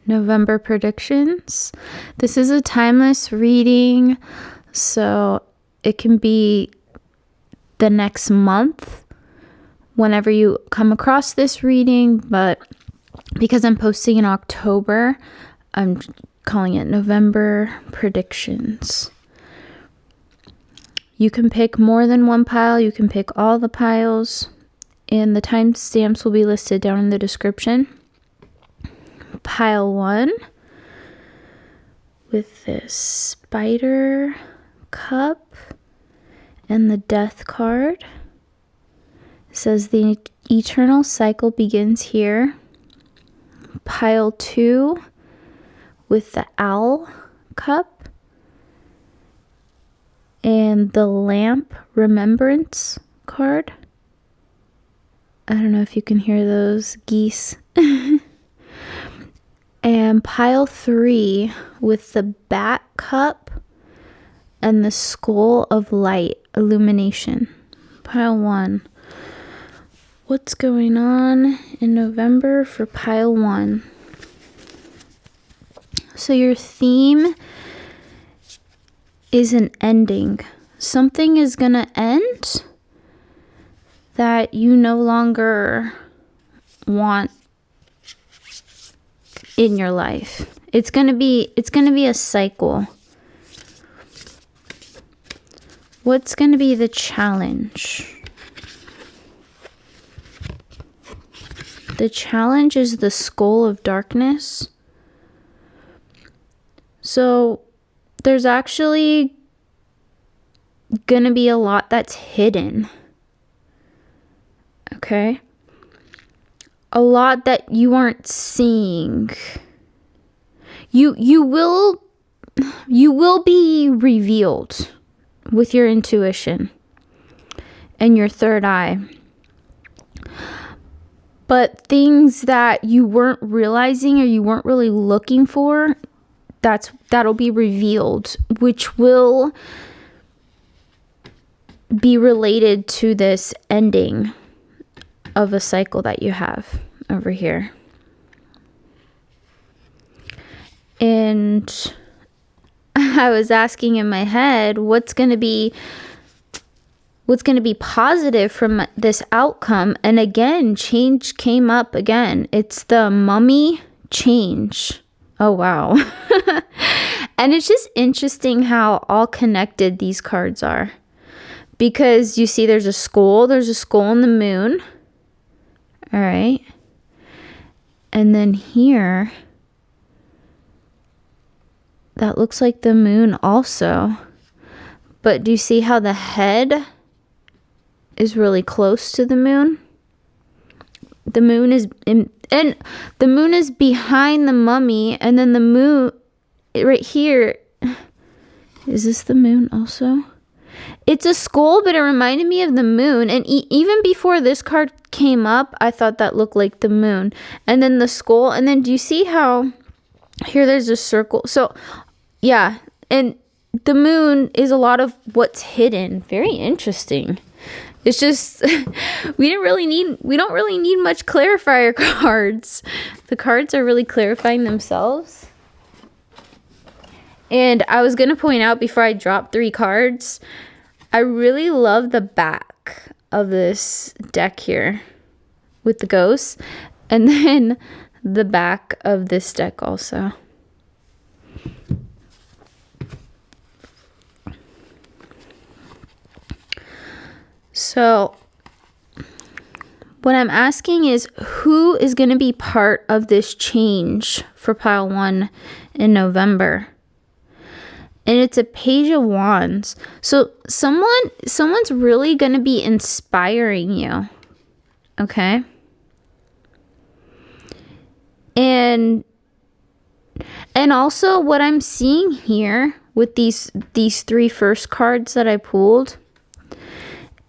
November predictions. This is a timeless reading, so it can be the next month whenever you come across this reading, but because I'm posting in October, I'm calling it November predictions. You can pick more than one pile, you can pick all the piles, and the timestamps will be listed down in the description. Pile 1 with this spider cup and the death card. It says the eternal cycle begins here. Pile 2 with the owl cup and the lamp remembrance card. I don't know if you can hear those geese. And pile 3 with the bat cup and the skull of light illumination. Pile 1. What's going on in November for pile 1? So your theme is an ending. Something is going to end that you no longer want in your life. It's going to be a cycle. What's going to be the challenge? The challenge is the skull of darkness. So there's actually going to be a lot that's hidden. Okay? A lot that you aren't seeing. You will be revealed with your intuition and your third eye. But things that you weren't realizing or you weren't really looking for, that'll be revealed, which will be related to this ending of a cycle that you have over here. And I was asking in my head, what's going to be positive from this outcome? And again, change came up again. It's the mummy change. Oh, wow. And it's just interesting how all connected these cards are. Because you see there's a skull in the moon. All right. And then here, that looks like the moon also. But do you see how the head is really close to the moon? The moon is and the moon is behind the mummy, and then the moon right here. Is this the moon also? It's a skull, but it reminded me of the moon. And even before this card came up, I thought that looked like the moon. And then the skull. And then do you see how here there's a circle? So, yeah. And the moon is a lot of what's hidden. Very interesting. It's just, we don't really need much clarifier cards. The cards are really clarifying themselves. And I was going to point out before I drop 3 cards, I really love the back of this deck here with the ghosts, and then the back of this deck also. So what I'm asking is, who is going to be part of this change for pile 1 in November? And it's a Page of Wands. So someone's really going to be inspiring you. Okay? And also what I'm seeing here with these 3 first cards that I pulled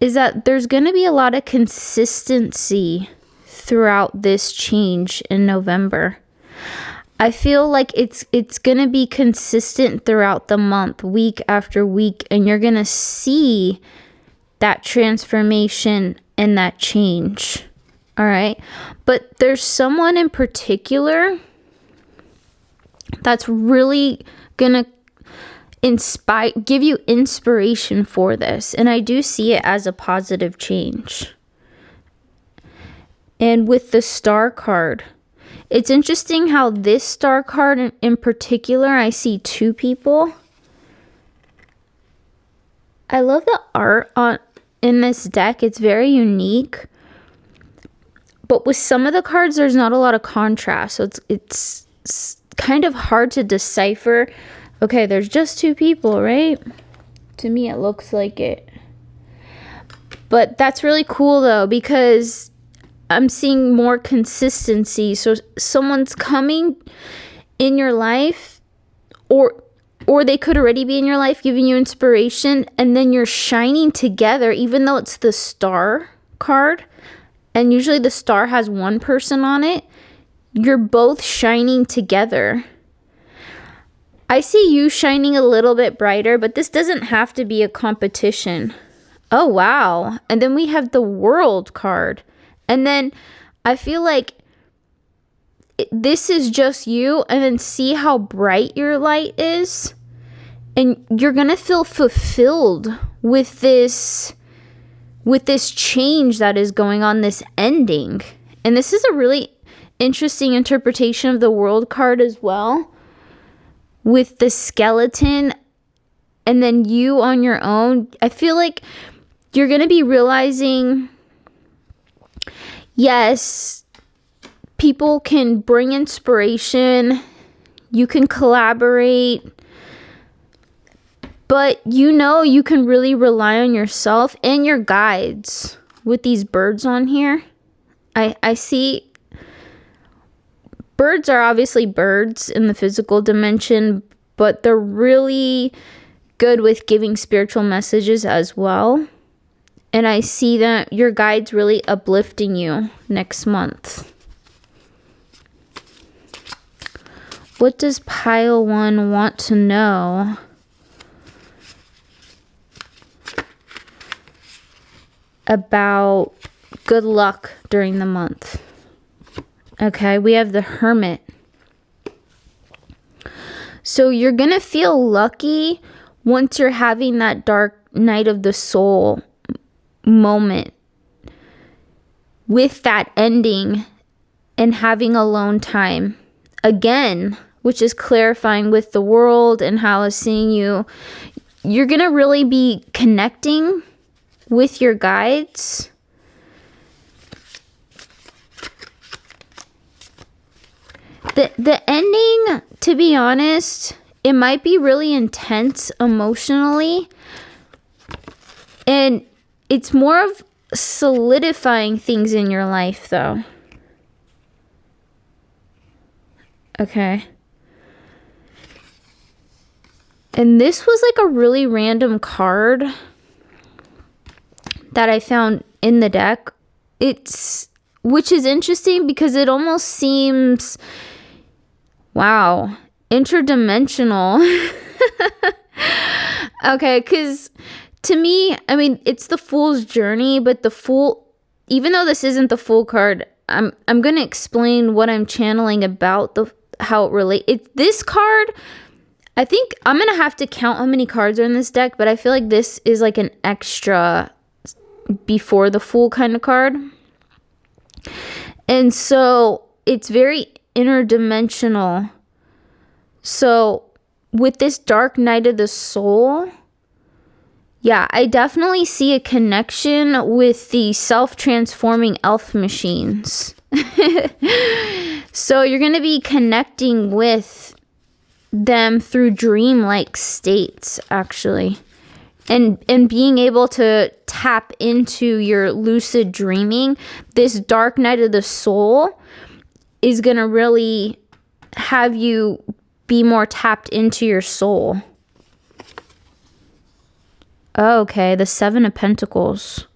is that there's going to be a lot of consistency throughout this change in November. I feel like it's going to be consistent throughout the month, week after week, and you're going to see that transformation and that change. All right? But there's someone in particular that's really gonna give you inspiration for this. And I do see it as a positive change. And with the star card, it's interesting how this star card in particular, I see two people. I love the art in this deck. It's very unique. But with some of the cards, there's not a lot of contrast. So it's kind of hard to decipher. Okay, there's just two people, right? To me, it looks like it. But that's really cool, though, because I'm seeing more consistency. So someone's coming in your life, or they could already be in your life giving you inspiration, and then you're shining together, even though it's the star card. And usually the star has one person on it. You're both shining together. I see you shining a little bit brighter, but this doesn't have to be a competition. Oh, wow. And then we have the World card. And then I feel like this is just you. And then see how bright your light is. And you're going to feel fulfilled with this change that is going on, this ending. And this is a really interesting interpretation of the World card as well, with the skeleton and then you on your own. I feel like you're going to be realizing, yes, people can bring inspiration, you can collaborate, but you can really rely on yourself and your guides. With these birds on here, I see birds are obviously birds in the physical dimension, but they're really good with giving spiritual messages as well. And I see that your guide's really uplifting you next month. What does pile 1 want to know? About good luck during the month. Okay, we have the Hermit. So you're going to feel lucky once you're having that dark night of the soul moment with that ending and having alone time again, which is clarifying with the world and how it's seeing you. You're going to really be connecting with your guides. The ending, to be honest, it might be really intense emotionally, and it's more of solidifying things in your life, though. Okay. And this was like a really random card that I found in the deck. Which is interesting because it almost seems, wow, interdimensional. Okay, because to me, I mean, it's the Fool's Journey, but the Fool, even though this isn't the Fool card, I'm going to explain what I'm channeling about how it relates. This card, I think I'm going to have to count how many cards are in this deck, but I feel like this is like an extra before the Fool kind of card. And so it's very interdimensional. So with this dark night of the soul, yeah, I definitely see a connection with the self-transforming elf machines. So you're going to be connecting with them through dream-like states, actually. And being able to tap into your lucid dreaming, this dark night of the soul is going to really have you be more tapped into your soul. Okay, the 7 of Pentacles.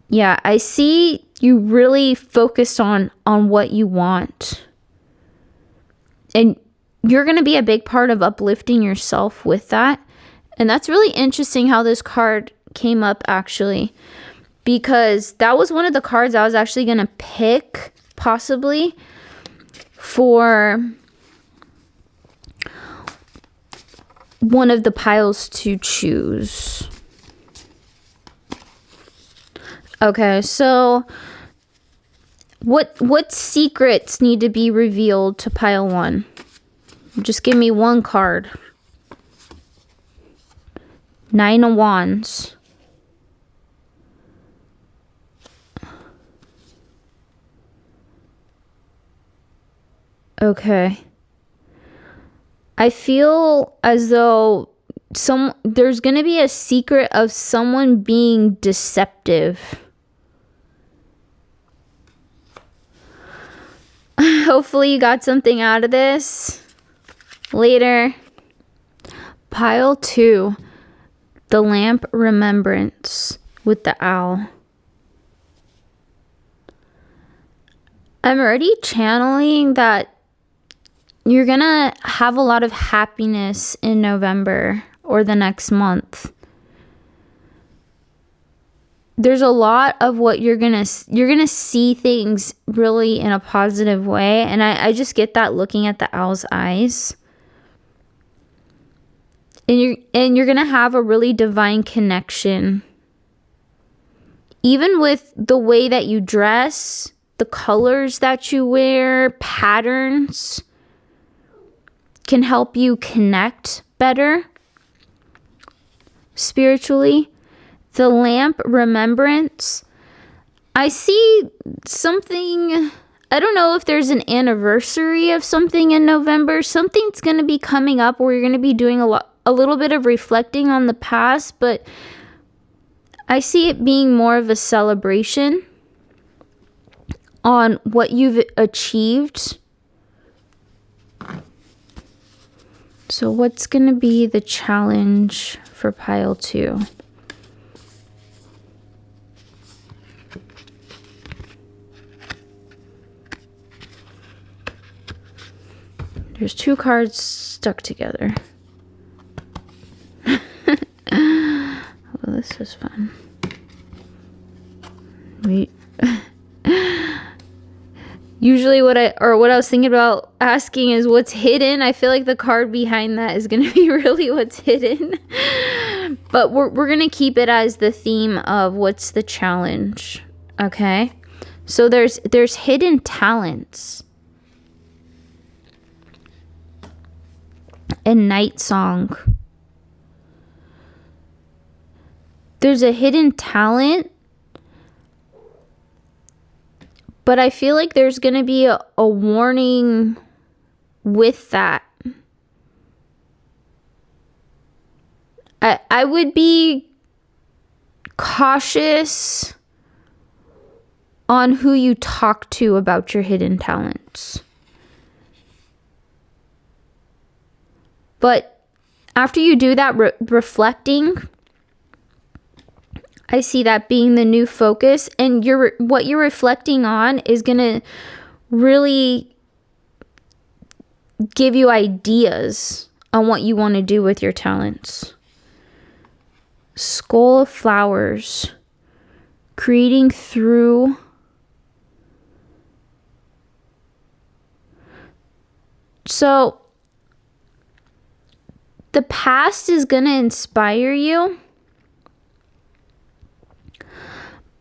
Yeah, I see you really focused on what you want. And you're going to be a big part of uplifting yourself with that. And that's really interesting how this card came up, actually. Because that was one of the cards I was actually going to pick, possibly, for one of the piles to choose. Okay, so what secrets need to be revealed to pile 1? Just give me one card. 9 of Wands. Okay. I feel as though there's going to be a secret of someone being deceptive. Hopefully you got something out of this. Later. Pile 2. The lamp remembrance with the owl. I'm already channeling that you're gonna have a lot of happiness in November or the next month. There's a lot of what you're gonna see things really in a positive way, and I just get that looking at the owl's eyes. And you're gonna have a really divine connection. Even with the way that you dress, the colors that you wear, patterns can help you connect better spiritually. The lamp remembrance. I see something. I don't know if there's an anniversary of something in November. Something's going to be coming up where you're going to be doing a little bit of reflecting on the past, but I see it being more of a celebration on what you've achieved. So what's going to be the challenge for pile 2? There's 2 cards stuck together. Well, this is fun. Usually what I was thinking about asking is what's hidden. I feel like the card behind that is going to be really what's hidden. But we're going to keep it as the theme of what's the challenge. Okay? So there's hidden talents. And night song. There's a hidden talent, but I feel like there's going to be a warning with that. I would be cautious on who you talk to about your hidden talents. But after you do that reflecting, I see that being the new focus, and what you're reflecting on is going to really give you ideas on what you want to do with your talents. Skull of flowers, creating through. So the past is going to inspire you,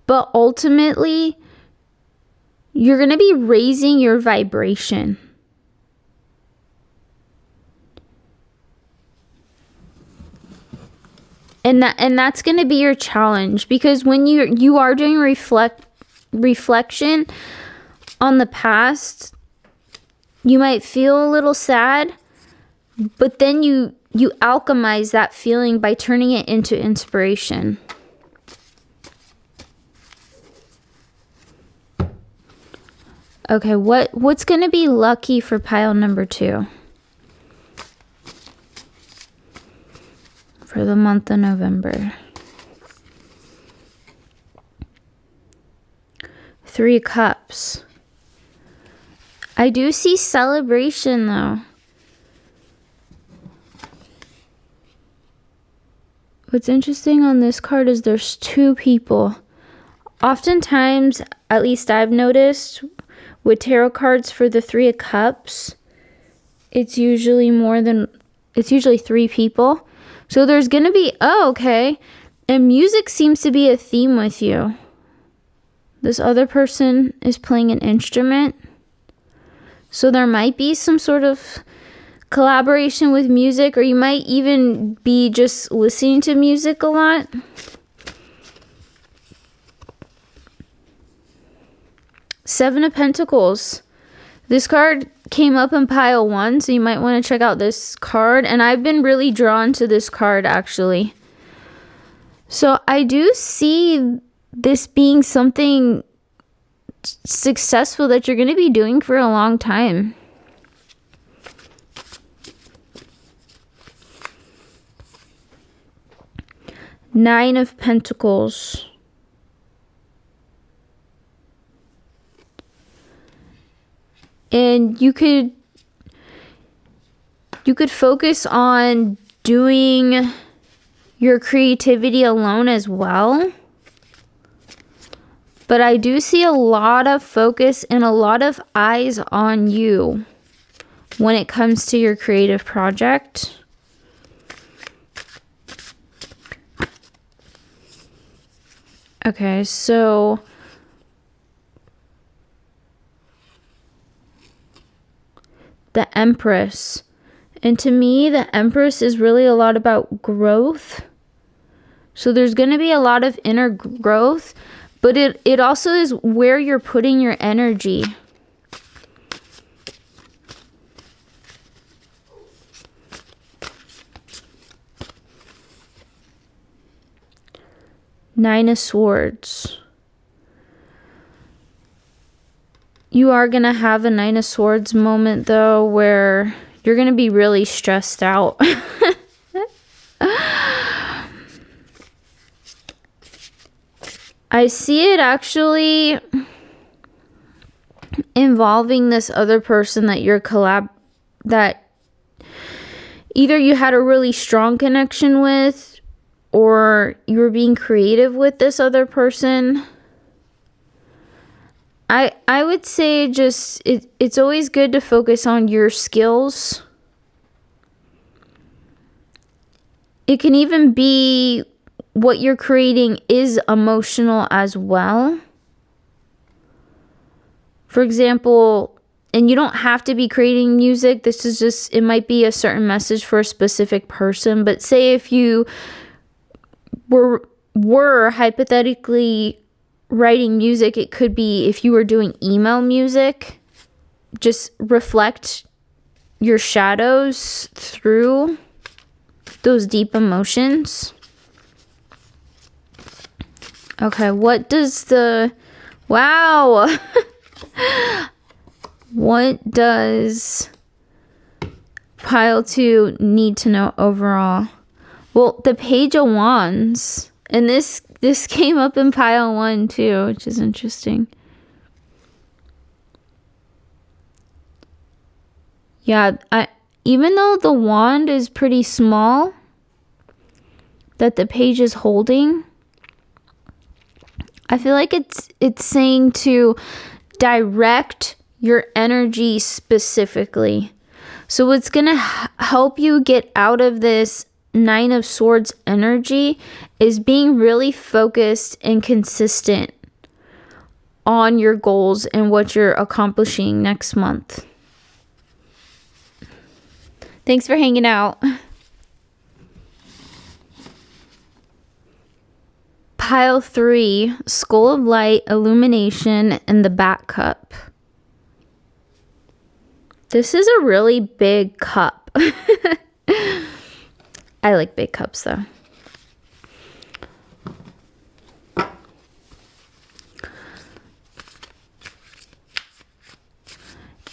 but ultimately, you're going to be raising your vibration. And that's going to be your challenge, because when you are doing reflection on the past, you might feel a little sad, but then you alchemize that feeling by turning it into inspiration. Okay, what's going to be lucky for pile number 2? For the month of November. 3 cups. I do see celebration though. What's interesting on this card is there's 2 people. Oftentimes, at least I've noticed, with tarot cards for the Three of Cups, it's usually 3 people. So there's going to be, okay. And music seems to be a theme with you. This other person is playing an instrument. So there might be some sort of collaboration with music, or you might even be just listening to music a lot. Seven of Pentacles. This card came up in pile 1, so you might want to check out this card. And I've been really drawn to this card, actually. So I do see this being something successful that you're going to be doing for a long time. Nine of Pentacles. And you could focus on doing your creativity alone as well. But I do see a lot of focus and a lot of eyes on you when it comes to your creative project. Okay, so the Empress. And to me, the Empress is really a lot about growth. So there's going to be a lot of inner growth, but it also is where you're putting your energy. Nine of Swords. You are going to have a Nine of Swords moment, though, where you're going to be really stressed out. I see it actually involving this other person that that either you had a really strong connection with, or you were being creative with this other person. I would say just it's always good to focus on your skills. It can even be what you're creating is emotional as well. For example, and you don't have to be creating music. This is just, it might be a certain message for a specific person. But say if you were hypothetically writing music, it could be if you were doing emo music, just reflect your shadows through those deep emotions. Okay, what does the... Wow! What does pile 2 need to know overall? Well, the Page of Wands. And this came up in pile 1 too, which is interesting. Yeah, even though the wand is pretty small that the page is holding, I feel like it's saying to direct your energy specifically. So what's going to help you get out of this Nine of Swords energy is being really focused and consistent on your goals and what you're accomplishing next month. Thanks for hanging out. Pile 3, Skull of Light, Illumination, and the Back Cup. This is a really big cup. I like big cups though.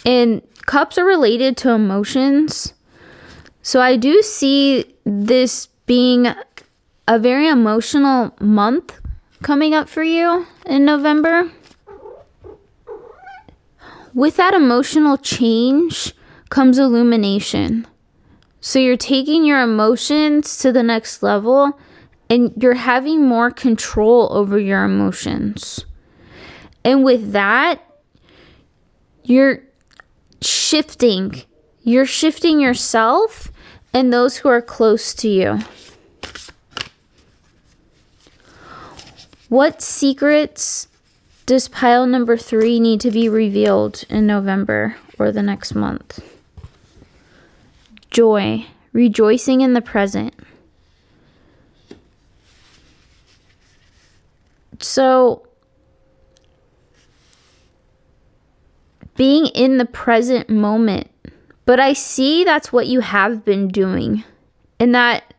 And cups are related to emotions. So I do see this being a very emotional month coming up for you in November. With that emotional change comes illumination. So you're taking your emotions to the next level and you're having more control over your emotions. And with that, You're shifting. You're shifting yourself and those who are close to you. What secrets does pile number 3 need to be revealed in November or the next month? Joy, rejoicing in the present. So, being in the present moment. But I see that's what you have been doing. And that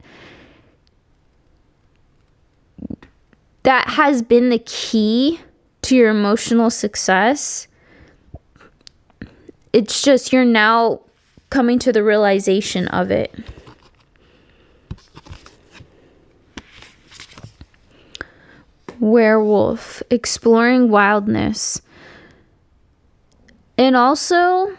has been the key to your emotional success. It's just you're now coming to the realization of it. Werewolf, exploring wildness. And also,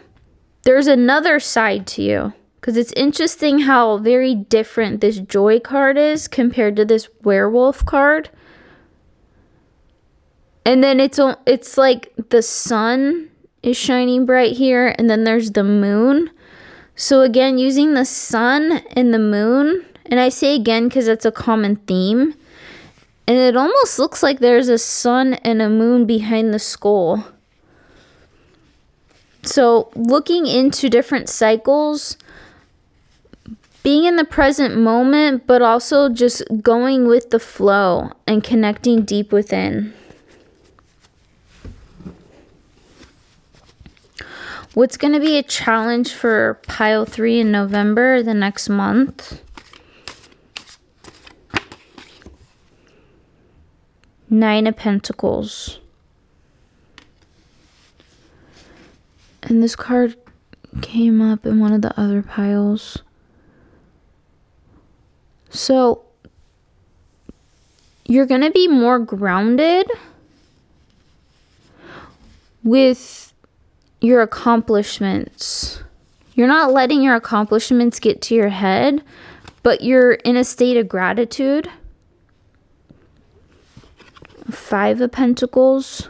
there's another side to you. Because it's interesting how very different this joy card is compared to this werewolf card. And then it's like the sun is shining bright here. And then there's the moon. So again, using the sun and the moon. And I say again because that's a common theme. And it almost looks like there's a sun and a moon behind the skull. So looking into different cycles, being in the present moment, but also just going with the flow and connecting deep within. What's going to be a challenge for pile 3 in November, the next month? Nine of Pentacles. And this card came up in one of the other piles. So, you're going to be more grounded with your accomplishments. You're not letting your accomplishments get to your head, but you're in a state of gratitude. 5 of Pentacles.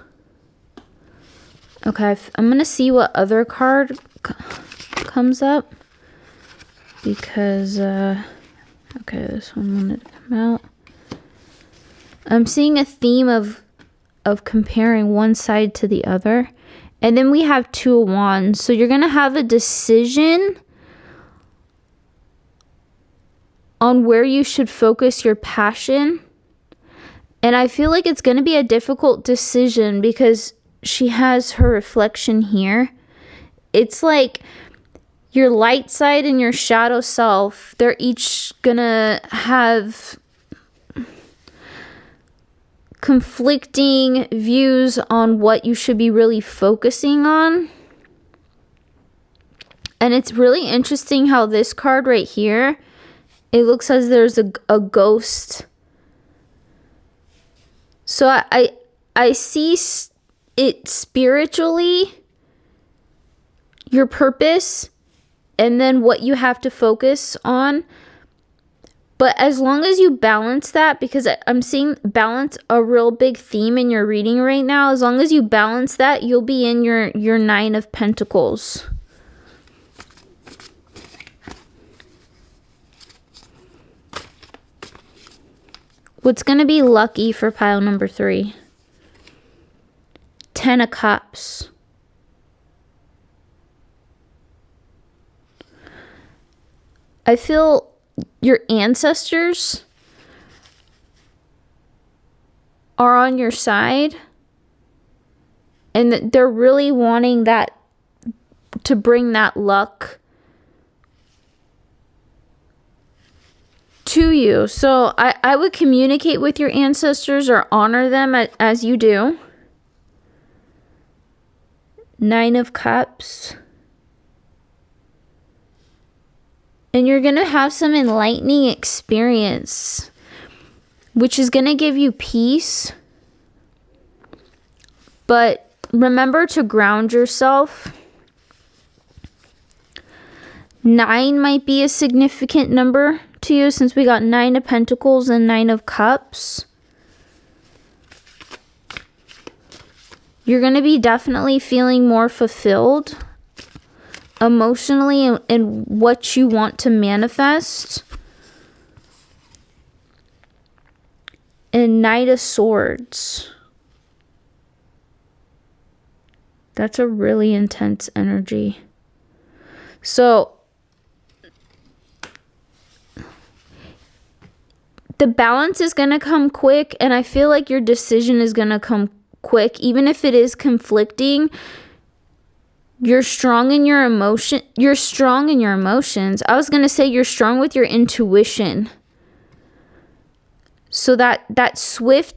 Okay, I'm going to see what other card comes up. Because, okay, this one wanted to come out. I'm seeing a theme of comparing one side to the other. And then we have 2 of Wands. So you're going to have a decision on where you should focus your passion. And I feel like it's going to be a difficult decision because she has her reflection here. It's like your light side and your shadow self, they're each going to have conflicting views on what you should be really focusing on. And it's really interesting how this card right here, it looks as there's a ghost. So I see it spiritually, your purpose, and then what you have to focus on. But as long as you balance that, because I'm seeing balance a real big theme in your reading right now. As long as you balance that, you'll be in your 9 of Pentacles. What's going to be lucky for pile number 3? 10 of Cups. I feel your ancestors are on your side. And they're really wanting that, to bring that luck to you. So I would communicate with your ancestors or honor them as you do. 9 of Cups. And you're going to have some enlightening experience, which is going to give you peace. But remember to ground yourself. 9 might be a significant number to you since we got 9 of Pentacles and 9 of Cups. You're going to be definitely feeling more fulfilled emotionally in what you want to manifest. And Knight of Swords. That's a really intense energy. So the balance is going to come quick, and I feel like your decision is going to come quick, even if it is conflicting. You're strong in your emotion. You're strong in your emotions. I was going to say you're strong with your intuition. So that swift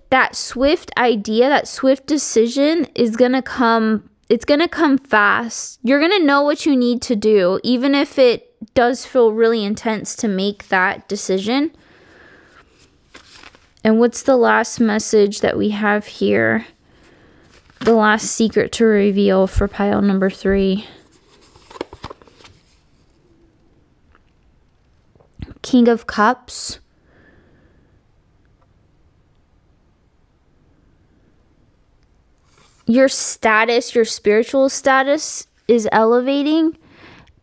idea, that swift decision is going to come. It's going to come fast. You're going to know what you need to do, even if it does feel really intense to make that decision. And what's the last message that we have here? The last secret to reveal for pile number 3. King of Cups. Your status, your spiritual status is elevating.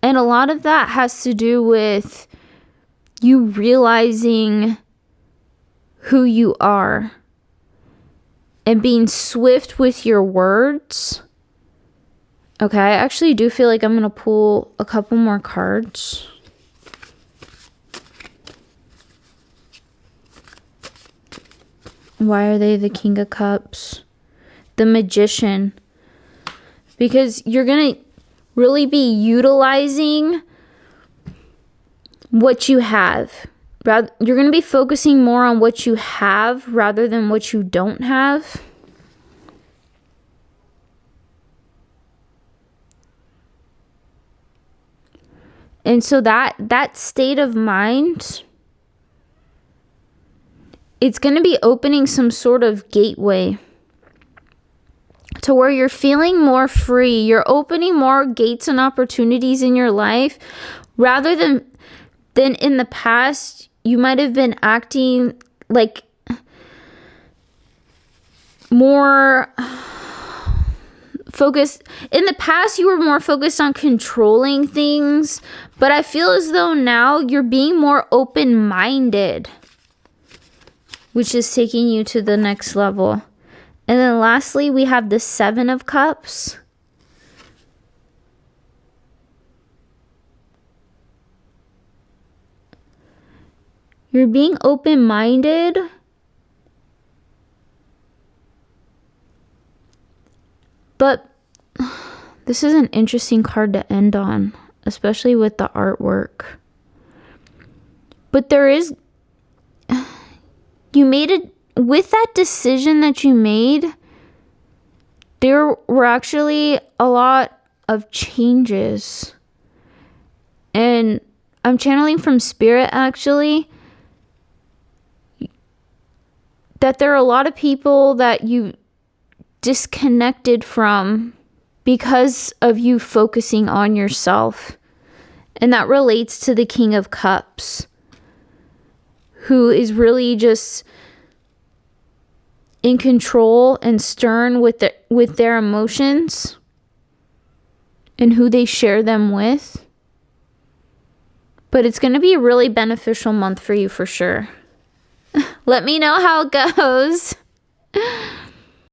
And a lot of that has to do with you realizing who you are and being swift with your words. Okay, I actually do feel like I'm going to pull a couple more cards. Why are they the King of Cups? The Magician. Because you're going to really be utilizing what you have. You're going to be focusing more on what you have rather than what you don't have. And so that state of mind, it's going to be opening some sort of gateway to where you're feeling more free. You're opening more gates and opportunities in your life rather than in the past. You might have been acting like more focused. In the past, you were more focused on controlling things, but I feel as though now you're being more open-minded, which is taking you to the next level. And then lastly, we have the 7 of Cups. You're being open-minded. But this is an interesting card to end on, especially with the artwork. But there is, you made it, with that decision that you made, there were actually a lot of changes. And I'm channeling from Spirit actually, that there are a lot of people that you disconnected from because of you focusing on yourself. And that relates to the King of Cups, who is really just in control and stern with their emotions and who they share them with. But it's going to be a really beneficial month for you for sure. Let me know how it goes.